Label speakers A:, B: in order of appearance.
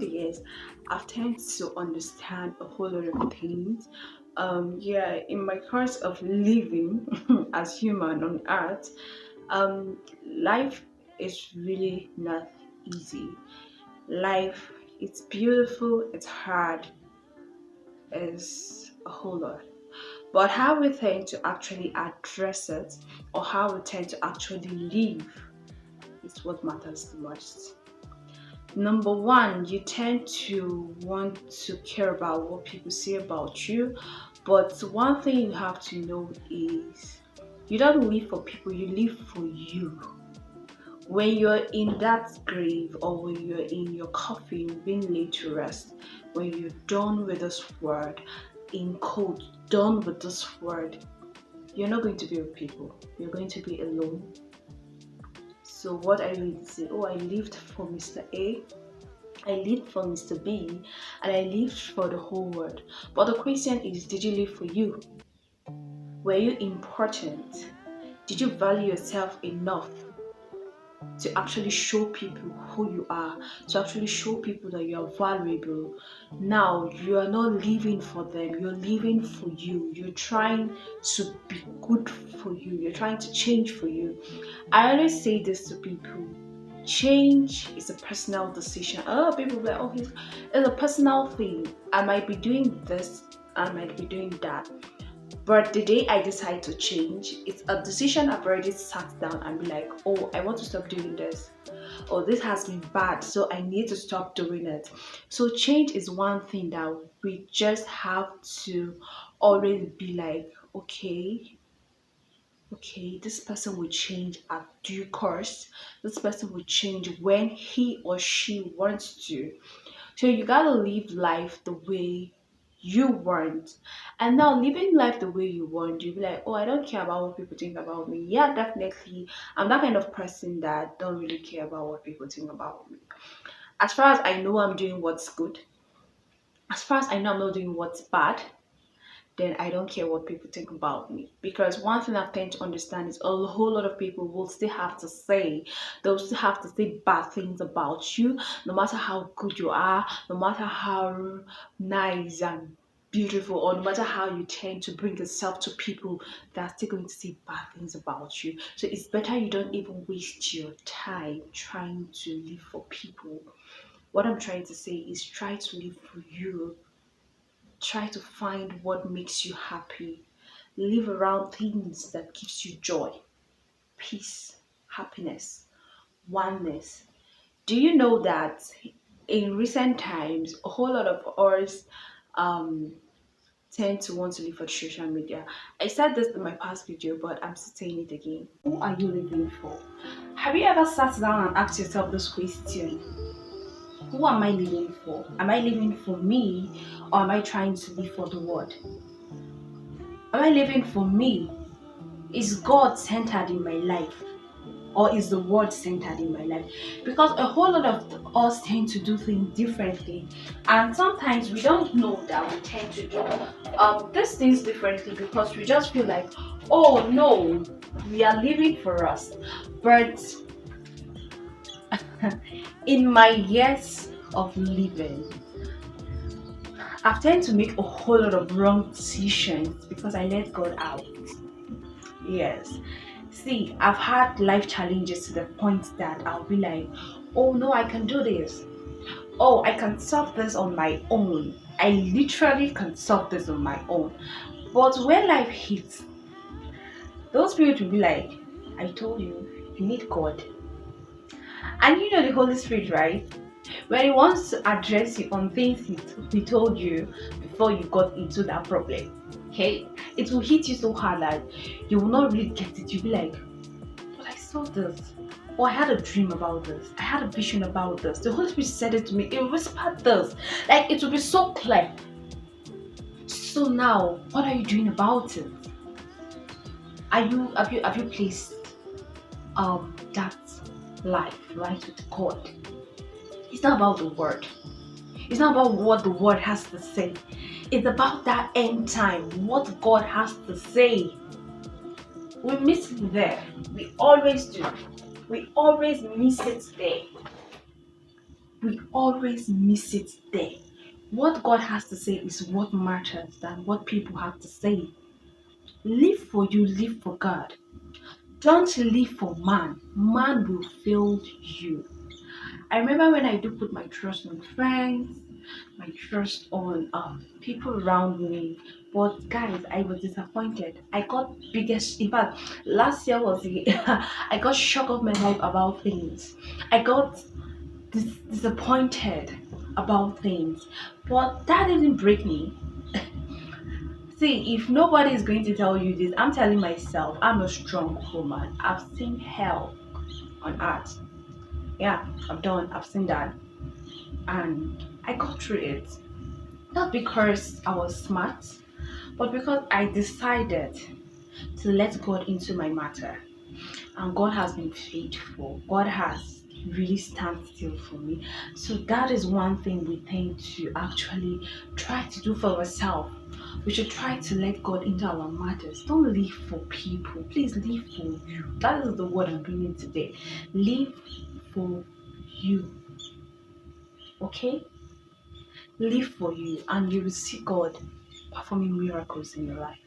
A: years, I've tended to understand a whole lot of things. Yeah, in my course of living as human on earth, life is really not easy. Life, it's beautiful, it's hard, it's a whole lot. But how we tend to actually address it or how we tend to actually live is what matters the most. Number one, you tend to want to care about what people say about you, but one thing you have to know is you don't live for people, you live for you. When you're in that grave or when you're in your coffin being laid to rest, when you're done with this word, in quote, done with this word, you're not going to be with people, you're going to be alone. So, what are you going to say? Oh, I lived for Mr. A, I lived for Mr. B, and I lived for the whole world. But the question is, did you live for you? Were you important? Did you value yourself enough to actually show people who you are, to actually show people that you are valuable? Now you are not living for them, you're living for you. You're trying to be good for you, you're trying to change for you. I always say this to people. Change is a personal decision. A lot of people be like, oh, it's a personal thing. I might be doing this, I might be doing that. But the day I decide to change, it's a decision I've already sat down and be like, oh, I want to stop doing this. Or this has been bad, so I need to stop doing it. So change is one thing that we just have to always be like, okay, this person will change at due course. This person will change when he or she wants to. So you gotta live life the way you want. And now living life the way you want, you'll be like, oh, I don't care about what people think about me. Yeah, definitely. I'm that kind of person that don't really care about what people think about me. As far as I know I'm doing what's good, as far as I know I'm not doing what's bad, then I don't care what people think about me. Because one thing I've tend to understand is a whole lot of people will still have to say, they'll still have to say bad things about you, no matter how good you are, no matter how nice and beautiful, or no matter how you tend to bring yourself to people, they're still going to say bad things about you. So it's better you don't even waste your time trying to live for people. What I'm trying to say is try to live for you. Try to find what makes you happy. Live around things that gives you joy, peace, happiness, oneness. Do you know that in recent times, a whole lot of us um, tend to want to live for social media? I said this in my past video, but I'm still saying it again. Who are you living for? Have you ever sat down and asked yourself this question? Who am I living for? Am I living for me or am I trying to live for the world? Am I living for me? Is God centered in my life? Or is the world centered in my life? Because a whole lot of us tend to do things differently, and sometimes we don't know that we tend to do these things differently because we just feel like, oh no, we are living for us. But in my years of living, I've tended to make a whole lot of wrong decisions because I let God out. Yes. See, I've had life challenges to the point that I'll be like, oh no, I can do this. Oh, I can solve this on my own. I literally can solve this on my own. But when life hits, those people will be like, I told you, you need God. And you know the Holy Spirit, right? When he wants to address you on things he told you before you got into that problem, okay, it will hit you so hard that you will not really get it. You'll be like, but I saw this. Or I had a dream about this. I had a vision about this. The Holy Spirit said it to me. It whispered this. Like it will be so clear. So now, what are you doing about it? Have you placed that life right with God? It's not about the word. It's not about what the word has to say. It's about that end time, what God has to say. We miss it there. We always do. We always miss it there. We always miss it there. What God has to say is what matters than what people have to say. Live for you, live for God. Don't live for man. Man will fail you. I remember when I do put my trust on friends, my trust on people around me. But guys, I was disappointed. I got biggest. In fact, last year was the I got shock of my life about things. I got disappointed about things, but that didn't break me. See, if nobody is going to tell you this, I'm telling myself I'm a strong woman. I've seen hell on earth. Yeah, I've done. I've seen that, and I got through it. Not because I was smart, but because I decided to let God into my matter. And God has been faithful. God has really stand still for me. So that is one thing we tend to actually try to do for ourselves. We should try to let God into our matters. Don't live for people. Please live for you. That is the word I'm bringing today. Live for you. Okay? Live for you and you will see God performing miracles in your life.